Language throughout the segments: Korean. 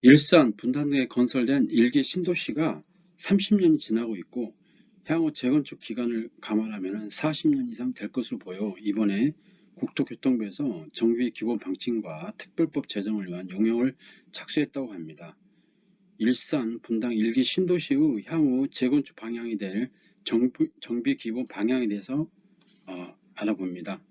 일산 분당에 건설된 1기 신도시가 30년이 지나고 있고 향후 재건축 기간을 감안하면 40년 이상 될 것으로 보여 이번에 국토교통부에서 정비 기본 방침과 특별법 제정을 위한 용역을 착수했다고 합니다. 일산 분당 1기 신도시의 향후 재건축 방향이 될 정비 기본 방향에 대해서 알아봅니다.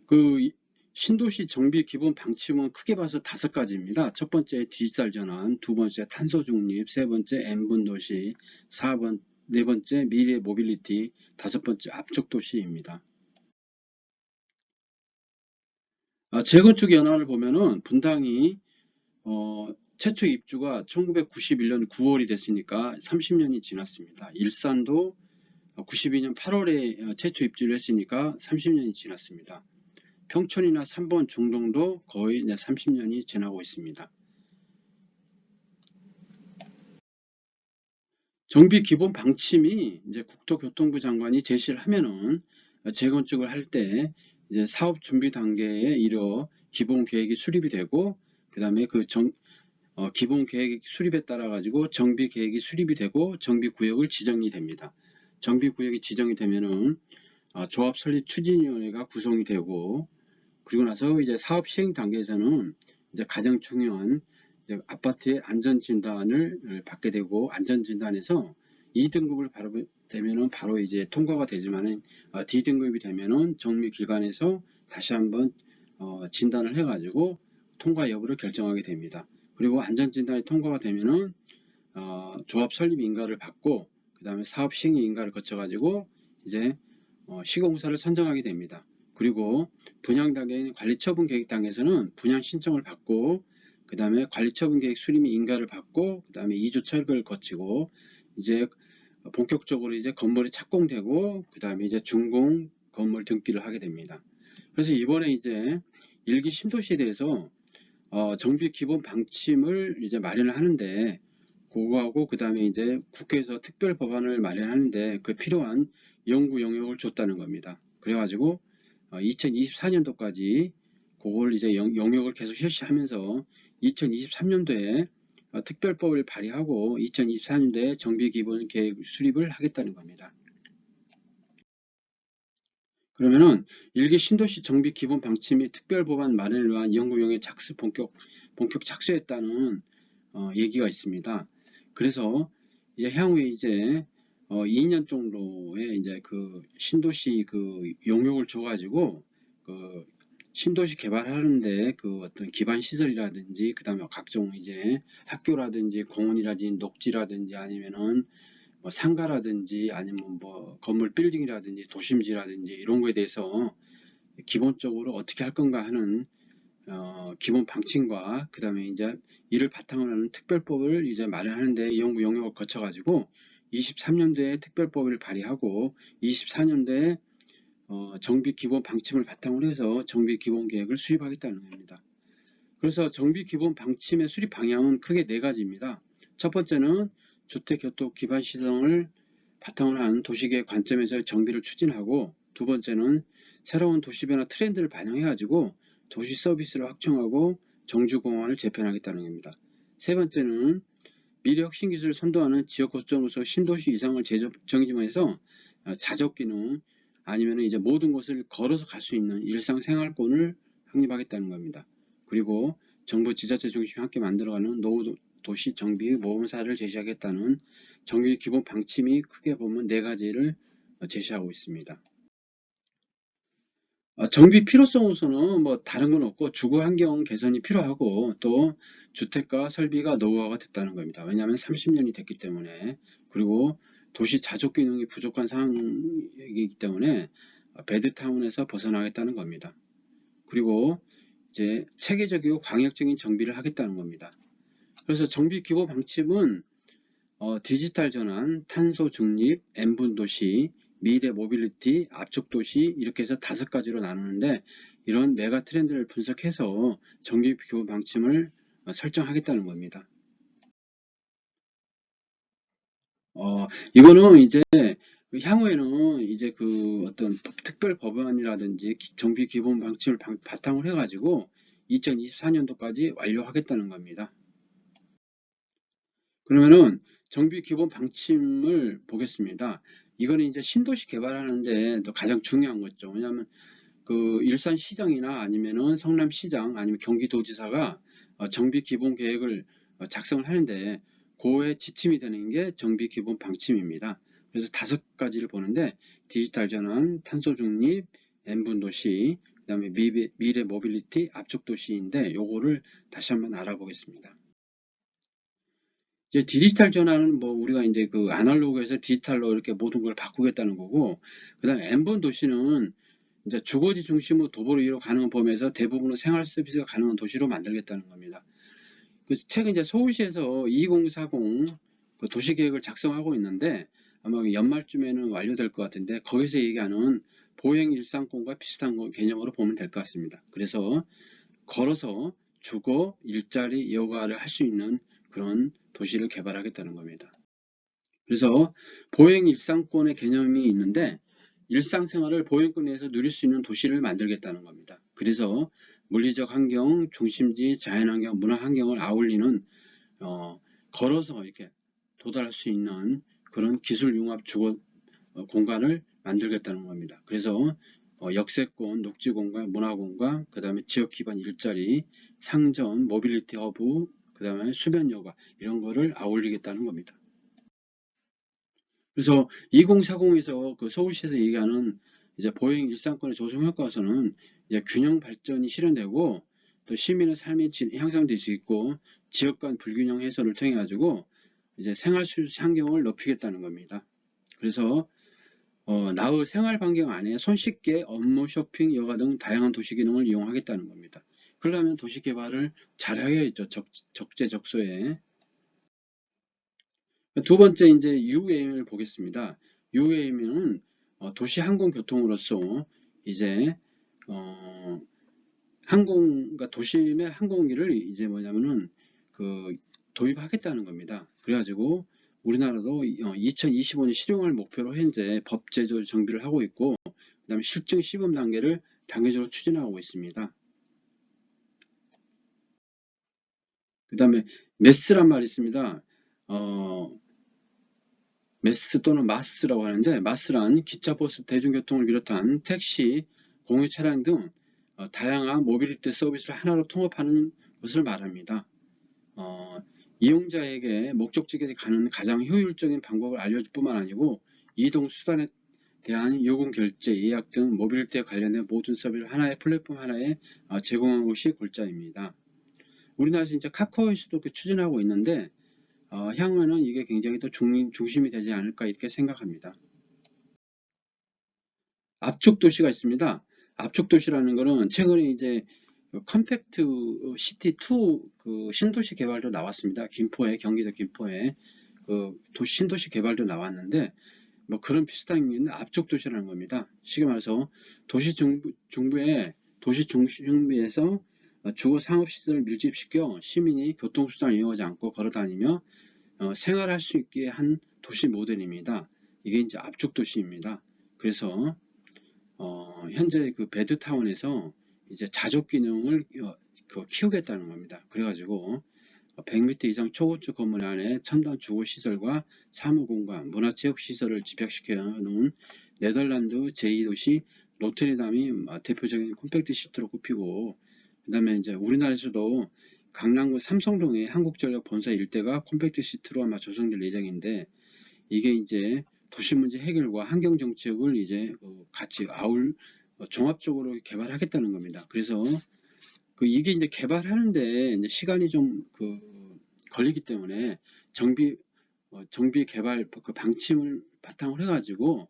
그 신도시 정비 기본 방침은 크게 봐서 5가지입니다. 첫 번째 디지털 전환, 두 번째 탄소 중립, 세 번째 N분 도시, 네 번째 미래 모빌리티, 다섯 번째 압축 도시입니다. 재건축 연한을 보면은 분당이 최초 입주가 1991년 9월이 됐으니까 30년이 지났습니다. 일산도 92년 8월에 최초 입주를 했으니까 30년이 지났습니다. 평촌이나 3번 중동도 거의 이제 30년이 지나고 있습니다. 정비 기본 방침이 이제 국토교통부 장관이 제시를 하면은 재건축을 할 때 이제 사업 준비 단계에 이르러 기본 계획이 수립이 되고 그 다음에 기본 계획 수립에 따라 가지고 정비 계획이 수립이 되고 정비 구역을 지정이 됩니다. 정비 구역이 지정이 되면은 조합 설립 추진위원회가 구성이 되고 그리고 나서 이제 사업 시행 단계에서는 이제 가장 중요한 아파트의 안전진단을 받게 되고 안전진단에서 2등급을 되면은 바로 이제 통과가 되지만은 D등급이 되면은 정비기관에서 다시 한번 진단을 해가지고 통과 여부를 결정하게 됩니다. 그리고 안전진단이 통과가 되면은 조합 설립 인가를 받고 그 다음에 사업 시행 인가를 거쳐가지고 이제 시공사를 선정하게 됩니다. 그리고 분양 단계인 관리처분 계획 단계에서는 분양 신청을 받고 그 다음에 관리처분 계획 수립 인가를 받고 그 다음에 2주 철거를 거치고 이제 본격적으로 이제 건물이 착공되고 그 다음에 이제 준공 건물 등기를 하게 됩니다. 그래서 이번에 이제 1기 신도시에 대해서 정비 기본 방침을 이제 마련을 하는데 그거하고 그 다음에 이제 국회에서 특별 법안을 마련하는데 그 필요한 연구 영역을 줬다는 겁니다. 그래가지고 2024년도까지 그걸 이제 영역을 계속 실시하면서 2023년도에 특별법을 발의하고 2024년도에 정비기본 계획 수립을 하겠다는 겁니다. 그러면은 1기 신도시 정비 기본 방침 및 특별법안 마련을 위한 연구용역 본격 착수했다는 얘기가 있습니다. 그래서 이제 향후에 이제 2년 정도의 이제 그 신도시 그 용역을 줘가지고 그 신도시 개발하는데 그 어떤 기반 시설이라든지 그 다음에 각종 이제 학교라든지 공원이라든지 녹지라든지 아니면은 뭐 상가라든지 아니면 뭐 건물 빌딩이라든지 도심지라든지 이런 거에 대해서 기본적으로 어떻게 할 건가 하는 기본 방침과 그 다음에 이제 이를 바탕으로 하는 특별법을 이제 마련하는데 연구 영역을 거쳐가지고 23년도에 특별법을 발의하고 24년도에 정비 기본 방침을 바탕으로 해서 정비 기본 계획을 수립하겠다는 겁니다. 그래서 정비 기본 방침의 수립 방향은 크게 4가지입니다. 첫 번째는 주택교통 기반 시설을 바탕으로 하는 도시계획 관점에서 정비를 추진하고 두 번째는 새로운 도시 변화 트렌드를 반영해 가지고 도시 서비스를 확충하고 정주공원을 재편하겠다는 겁니다. 세 번째는 미래 혁신 기술을 선도하는 지역 거점으로서 신도시 이상을 정지해서 자적 기능 아니면 이제 모든 곳을 걸어서 갈 수 있는 일상생활권을 확립하겠다는 겁니다. 그리고 정부 지자체 중심이 함께 만들어가는 노후 도시 정비 모험사를 제시하겠다는 정비 기본 방침이 크게 보면 4가지를 제시하고 있습니다. 정비 필요성으로서는 뭐 다른 건 없고 주거 환경 개선이 필요하고 또 주택가 설비가 노후화가 됐다는 겁니다. 왜냐하면 30년이 됐기 때문에 그리고 도시 자족 기능이 부족한 상황이기 때문에 배드타운에서 벗어나겠다는 겁니다. 그리고 이제 체계적이고 광역적인 정비를 하겠다는 겁니다. 그래서 정비 기본 방침은 디지털 전환, 탄소 중립, N분 도시, 미래 모빌리티, 압축 도시 이렇게 해서 5가지로 나누는데 이런 메가 트렌드를 분석해서 정비 기본 방침을 설정하겠다는 겁니다. 이거는 이제 향후에는 이제 그 어떤 특별 법안이라든지 정비 기본 방침을 바탕으로 해가지고 2024년도까지 완료하겠다는 겁니다. 그러면은 정비 기본 방침을 보겠습니다. 이거는 이제 신도시 개발하는데 가장 중요한 거죠. 왜냐하면 그 일산시장이나 아니면은 성남시장 아니면 경기도지사가 정비 기본 계획을 작성을 하는데 그에 지침이 되는 게 정비 기본 방침입니다. 그래서 5가지를 보는데 디지털 전환, 탄소 중립, N분 도시, 그 다음에 미래 모빌리티, 압축 도시인데 요거를 다시 한번 알아보겠습니다. 이제 디지털 전환은 뭐 우리가 이제 그 아날로그에서 디지털로 이렇게 모든 걸 바꾸겠다는 거고, 그 다음에 N분 도시는 이제 주거지 중심으로 도보로 이용 가능한 범위에서 대부분의 생활 서비스가 가능한 도시로 만들겠다는 겁니다. 그래서 최근 이제 서울시에서 2040 그 도시계획을 작성하고 있는데 아마 연말쯤에는 완료될 것 같은데 거기서 얘기하는 보행 일상권과 비슷한 개념으로 보면 될 것 같습니다. 그래서 걸어서 주거, 일자리, 여가를 할 수 있는 그런 도시를 개발하겠다는 겁니다. 그래서 보행 일상권의 개념이 있는데 일상생활을 보행권 내에서 누릴 수 있는 도시를 만들겠다는 겁니다. 그래서 물리적 환경, 중심지, 자연환경, 문화환경을 아울리는 걸어서 이렇게 도달할 수 있는 그런 기술융합 주거 공간을 만들겠다는 겁니다. 그래서 역세권, 녹지공간, 문화공간, 그 다음에 지역기반 일자리, 상점, 모빌리티 허브, 그 다음에 수변여가 이런 거를 아울리겠다는 겁니다. 그래서 2040에서 그 서울시에서 얘기하는 이제 보행 일상권의 조성 효과에서는 이제 균형 발전이 실현되고 또 시민의 삶이 향상될 수 있고 지역 간 불균형 해소를 통해 가지고 이제 생활 환경을 높이겠다는 겁니다. 그래서 나의 생활 반경 안에 손쉽게 업무, 쇼핑, 여가 등 다양한 도시 기능을 이용하겠다는 겁니다. 그러려면 도시 개발을 잘 해야겠죠. 적재적소에. 두 번째 이제 UAM을 보겠습니다. UAM은 도시 항공교통으로서 이제 그러니까 도심의 항공기를 이제 뭐냐면은 그 도입하겠다는 겁니다. 그래가지고 우리나라도 2025년 실용을 목표로 현재 법 제도 정비를 하고 있고 그다음에 실증 시범 단계를 단계적으로 추진하고 있습니다. 그 다음에 메스란 말이 있습니다. 메스 또는 마스라고 하는데 마스란 기차, 버스, 대중교통을 비롯한 택시, 공유 차량 등 다양한 모빌리티 서비스를 하나로 통합하는 것을 말합니다. 이용자에게 목적지까지 가는 가장 효율적인 방법을 알려줄 뿐만 아니고 이동 수단에 대한 요금 결제, 예약 등 모빌리티에 관련된 모든 서비스를 하나의 플랫폼 하나에 제공하는 것이 골자입니다. 우리나라에서 이제 카카오에서도 추진하고 있는데 향후에는 이게 굉장히 더 중심이 되지 않을까 이렇게 생각합니다. 압축 도시가 있습니다. 압축 도시라는 것은 최근에 이제 컴팩트 시티 2 그 신도시 개발도 나왔습니다. 김포에 경기도 김포에 그 신도시 개발도 나왔는데 뭐 그런 비슷한 게 있는 압축 도시라는 겁니다. 쉽게 말해서 도시 중부에 도시 중심부에서 주거 상업시설을 밀집시켜 시민이 교통수단을 이용하지 않고 걸어다니며 생활할 수 있게 한 도시 모델입니다. 이게 이제 압축 도시입니다. 그래서 현재 그 베드타운에서 이제 자족 기능을 키우겠다는 겁니다. 그래가지고 100m 이상 초고층 건물 안에 첨단 주거시설과 사무공간, 문화체육시설을 집약시켜 놓은 네덜란드 제2도시 로테르담이 대표적인 콤팩트 시티로 꼽히고 그 다음에 이제 우리나라에서도 강남구 삼성동의 한국전력 본사 일대가 콤팩트 시티로 아마 조성될 예정인데 이게 이제 도시 문제 해결과 환경 정책을 이제 같이 종합적으로 개발하겠다는 겁니다. 그래서 이게 이제 개발하는데 이제 시간이 좀 걸리기 때문에 정비 개발 그 방침을 바탕으로 해가지고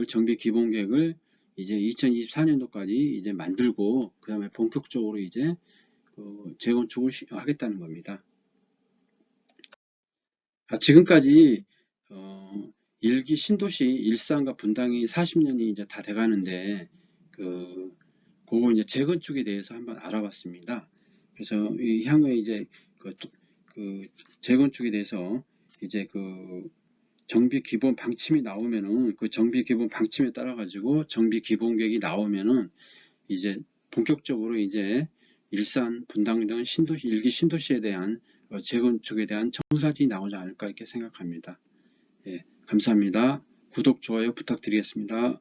정비 기본 계획을 이제 2024년도까지 이제 만들고 그 다음에 본격적으로 이제 재건축을 하겠다는 겁니다. 지금까지 일기 신도시 일산과 분당이 40년이 이제 다 돼가는데 그거 이제 재건축에 대해서 한번 알아봤습니다. 그래서 이 향후에 이제 재건축에 대해서 이제 정비 기본 방침이 나오면은 그 정비 기본 방침에 따라 가지고 정비 기본 계획이 나오면은 이제 본격적으로 이제 일산, 분당 등 신도시, 일기 신도시에 대한 재건축에 대한 청사진이 나오지 않을까 이렇게 생각합니다. 예, 감사합니다. 구독, 좋아요 부탁드리겠습니다.